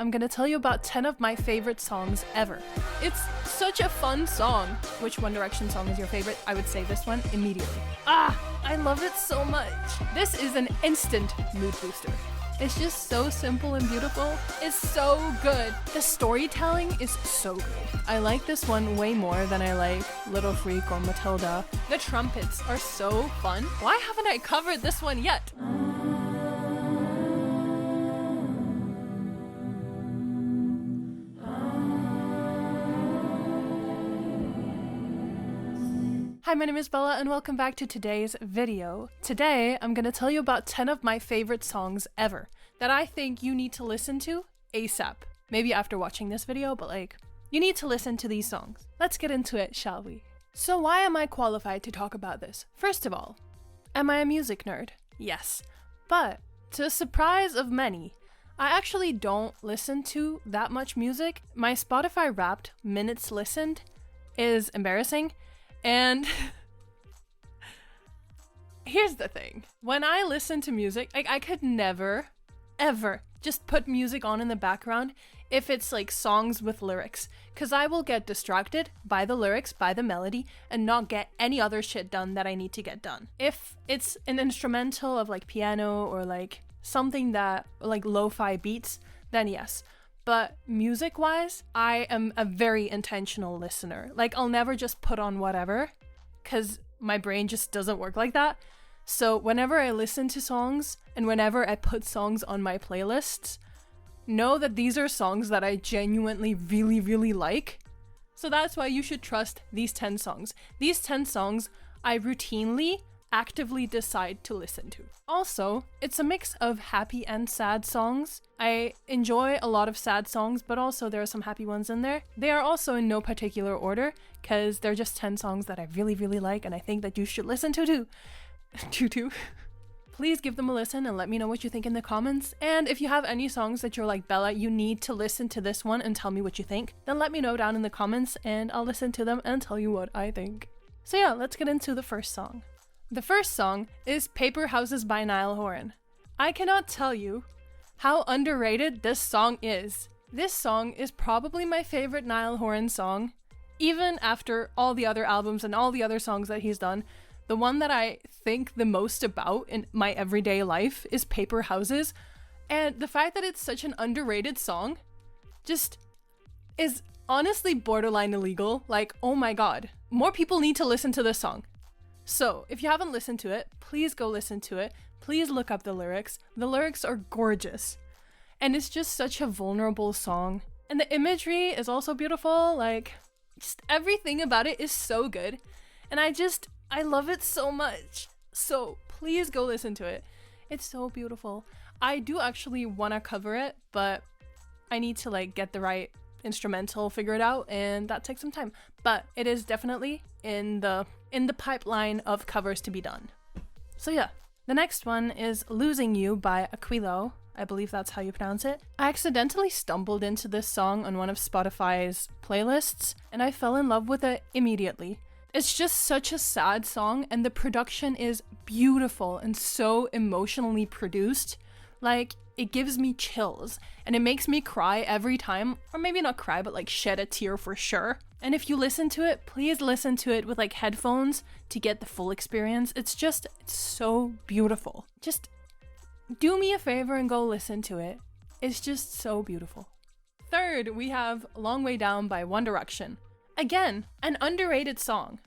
I'm gonna tell you about 10 of my favorite songs ever. It's such a fun song. Which One Direction song is your favorite? I would say this one immediately. I love it so much. This is an instant mood booster. It's just so simple and beautiful. It's so good. The storytelling is so good. I like this one way more than I like Little Freak or Matilda. The trumpets are so fun. Why haven't I covered this one yet? Hi, my name is Bella and welcome back to today's video. Today, I'm gonna tell you about 10 of my favorite songs ever that I think you need to listen to ASAP. Maybe after watching this video, but you need to listen to these songs. Let's get into it, shall we? So why am I qualified to talk about this? First of all, am I a music nerd? Yes. But, to the surprise of many, I actually don't listen to that much music. My Spotify Wrapped minutes listened is embarrassing. And here's the thing. When I listen to music, I could never, ever just put music on in the background if it's songs with lyrics. Because I will get distracted by the lyrics, by the melody, and not get any other shit done that I need to get done. If it's an instrumental of piano or something that lo-fi beats, then yes. But music-wise, I am a very intentional listener. I'll never just put on whatever, because my brain just doesn't work like that. So whenever I listen to songs, and whenever I put songs on my playlists, know that these are songs that I genuinely really, really like. So that's why you should trust these 10 songs. These 10 songs, I routinely actively decide to listen to. Also, it's a mix of happy and sad songs. I enjoy a lot of sad songs, but also there are some happy ones in there. They are also in no particular order, because they're just 10 songs that I really, really like, and I think that you should listen to too. Please give them a listen and let me know what you think in the comments. And if you have any songs that you're like, Bella, you need to listen to this one and tell me what you think, then let me know down in the comments and I'll listen to them and tell you what I think. So yeah, let's get into the first song. The first song is Paper Houses by Niall Horan. I cannot tell you how underrated this song is. This song is probably my favorite Niall Horan song, even after all the other albums and all the other songs that he's done. The one that I think the most about in my everyday life is Paper Houses, and the fact that it's such an underrated song just is honestly borderline illegal. Oh my god, more people need to listen to this song. So, if you haven't listened to it, please go listen to it. Please look up the lyrics. The lyrics are gorgeous. And it's just such a vulnerable song. And the imagery is also beautiful. Just everything about it is so good. And I love it so much. So, please go listen to it. It's so beautiful. I do actually want to cover it, but I need to get the right instrumental figured out, and that takes some time. But it is definitely in the pipeline of covers to be done. So yeah, the next one is Losing You by Aquilo. I believe that's how you pronounce it. I accidentally stumbled into this song on one of Spotify's playlists, and I fell in love with it immediately. It's just such a sad song, and the production is beautiful and so emotionally produced. It gives me chills, and it makes me cry every time, or maybe not cry, but shed a tear for sure. And if you listen to it, please listen to it with headphones to get the full experience. It's so beautiful. Just do me a favor and go listen to it. It's just so beautiful. Third, we have Long Way Down by One Direction. Again, an underrated song,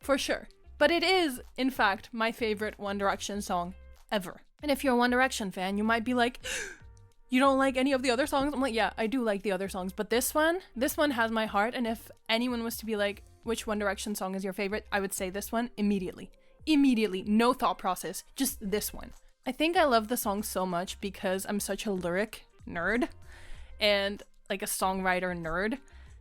for sure. But it is, in fact, my favorite One Direction song ever. And if you're a One Direction fan, you might be like, you don't like any of the other songs? I'm like, yeah, I do like the other songs, but this one has my heart. And if anyone was to be like, which One Direction song is your favorite? I would say this one immediately. Immediately, no thought process, just this one. I think I love the song so much because I'm such a lyric nerd and a songwriter nerd.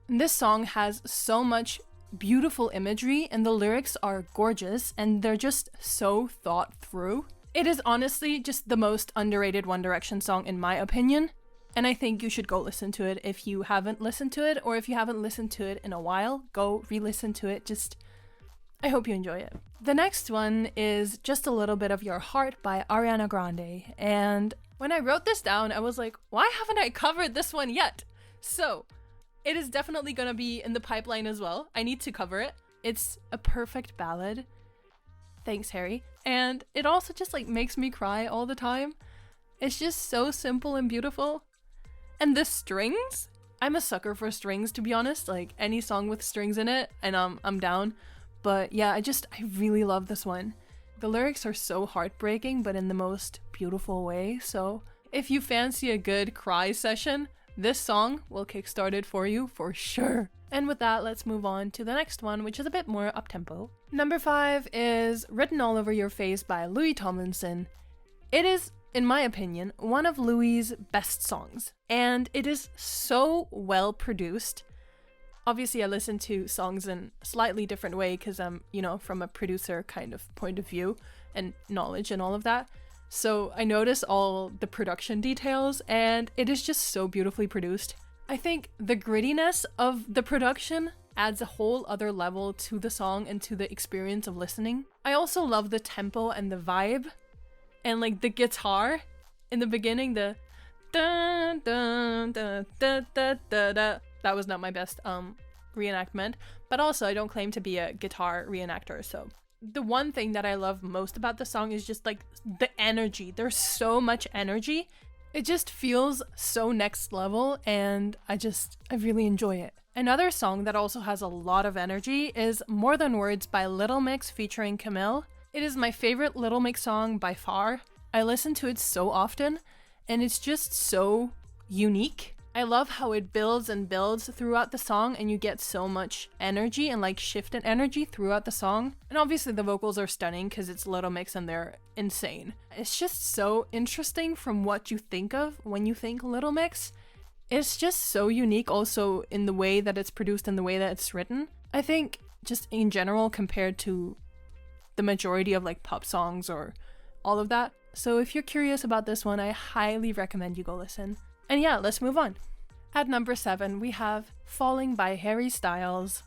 And this song has so much beautiful imagery, and the lyrics are gorgeous, and they're just so thought through. It is honestly just the most underrated One Direction song in my opinion, and I think you should go listen to it if you haven't listened to it, or if you haven't listened to it in a while, go re-listen to it. I hope you enjoy it. The next one is Just a Little Bit of Your Heart by Ariana Grande, and When I wrote this down, I was like, why haven't I covered this one yet? So, it is definitely gonna be in the pipeline as well. I need to cover it. It's a perfect ballad. Thanks, Harry. And it also just like makes me cry all the time. It's just so simple and beautiful. And the strings? I'm a sucker for strings, to be honest. Like any song with strings in it, and I'm down. But yeah, I really love this one. The lyrics are so heartbreaking, but in the most beautiful way. So if you fancy a good cry session, this song will kickstart it for you for sure. And with that, let's move on to the next one, which is a bit more up-tempo. Number 5 is Written All Over Your Face by Louis Tomlinson. It is, in my opinion, one of Louis' best songs. And it is so well produced. Obviously, I listen to songs in a slightly different way because I'm, from a producer kind of point of view and knowledge and all of that. So I notice all the production details and it is just so beautifully produced. I think the grittiness of the production adds a whole other level to the song and to the experience of listening. I also love the tempo and the vibe and like the guitar in the beginning, the dun dun dun dun dun dun dun. That was not my best reenactment, but also I don't claim to be a guitar reenactor, so the one thing that I love most about the song is just like the energy. There's so much energy. It just feels so next level and I really enjoy it. Another song that also has a lot of energy is More Than Words by Little Mix featuring Camille. It is my favorite Little Mix song by far. I listen to it so often and it's just so unique. I love how it builds and builds throughout the song and you get so much energy and like shift in energy throughout the song. And obviously the vocals are stunning because it's Little Mix and they're insane. It's just so interesting from what you think of when you think Little Mix. It's just so unique also in the way that it's produced and the way that it's written. I think just in general compared to the majority of like pop songs or all of that. So if you're curious about this one, I highly recommend you go listen. And yeah, let's move on. At number 7, we have Falling by Harry Styles.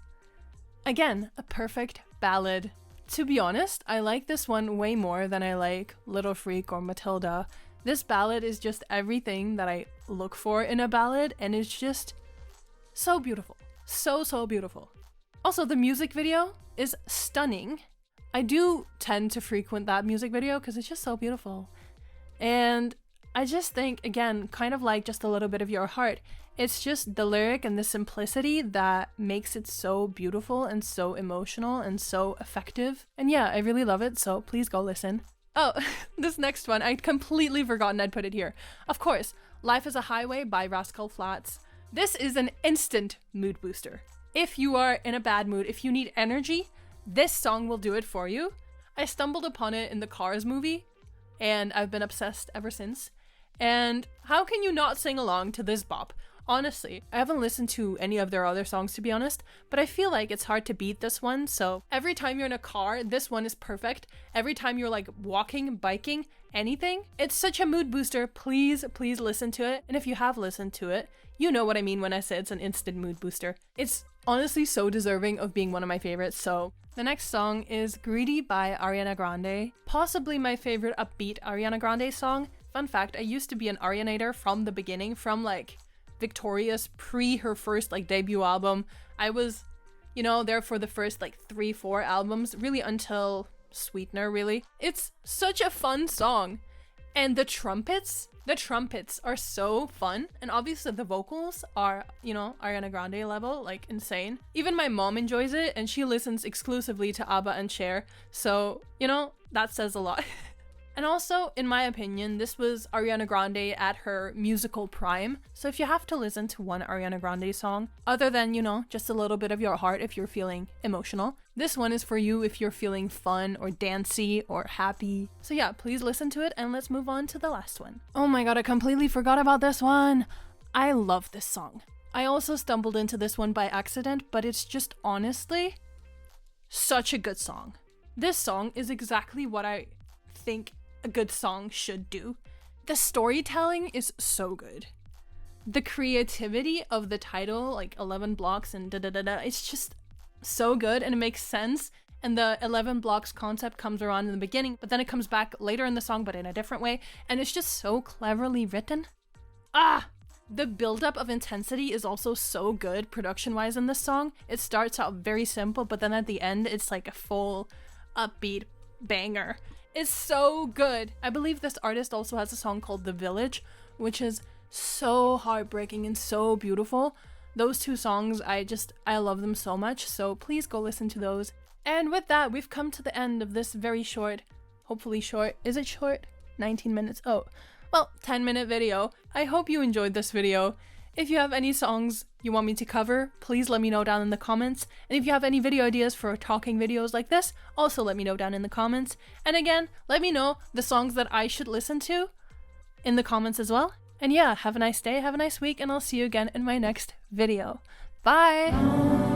Again, a perfect ballad. To be honest, I like this one way more than I like Little Freak or Matilda. This ballad is just everything that I look for in a ballad, and it's just so beautiful. So beautiful. Also, the music video is stunning. I do tend to frequent that music video because it's just so beautiful. And I just think, again, kind of like Just a Little Bit of Your Heart, it's just the lyric and the simplicity that makes it so beautiful and so emotional and so effective. And yeah, I really love it, so please go listen. Oh, this next one, I'd completely forgotten I'd put it here. Of course, Life is a Highway by Rascal Flatts. This is an instant mood booster. If you are in a bad mood, if you need energy, this song will do it for you. I stumbled upon it in the Cars movie, and I've been obsessed ever since. And how can you not sing along to this bop? Honestly, I haven't listened to any of their other songs to be honest, but I feel like it's hard to beat this one. So every time you're in a car, this one is perfect. Every time you're like walking, biking, anything, it's such a mood booster. Please listen to it. And if you have listened to it, you know what I mean when I say it's an instant mood booster. It's honestly so deserving of being one of my favorites. So the next song is Greedy by Ariana Grande, possibly my favorite upbeat Ariana Grande song. Fun fact, I used to be an Arianator from the beginning, from like Victorious, pre her first like debut album. I was, there for the first like 3-4 albums, really until Sweetener, really. It's such a fun song. And the trumpets are so fun. And obviously the vocals are, Ariana Grande level, like insane. Even my mom enjoys it and she listens exclusively to ABBA and Cher. So, that says a lot. And also, in my opinion, this was Ariana Grande at her musical prime. So if you have to listen to one Ariana Grande song, other than, Just a Little Bit of Your Heart if you're feeling emotional, this one is for you if you're feeling fun or dancey or happy. So yeah, please listen to it and let's move on to the last one. Oh my god, I completely forgot about this one. I love this song. I also stumbled into this one by accident, but it's just honestly such a good song. This song is exactly what I think a good song should do. The storytelling is so good. The creativity of the title, like 11 blocks and da-da-da-da, it's just so good and it makes sense. and the 11 blocks concept comes around in the beginning, but then it comes back later in the song, but in a different way, and it's just so cleverly written. The buildup of intensity is also so good production-wise in this song. It starts out very simple, but then at the end, it's like a full upbeat banger. It's so good. I believe this artist also has a song called The Village, which is so heartbreaking and so beautiful. Those two songs, I love them so much, so please go listen to those. And with that, we've come to the end of this very short, hopefully short, is it short? 19 minutes, oh. Well, 10-minute video. I hope you enjoyed this video. If you have any songs you want me to cover, please let me know down in the comments. And if you have any video ideas for talking videos like this, also let me know down in the comments. And again, let me know the songs that I should listen to in the comments as well. And yeah, have a nice day, have a nice week, and I'll see you again in my next video. Bye!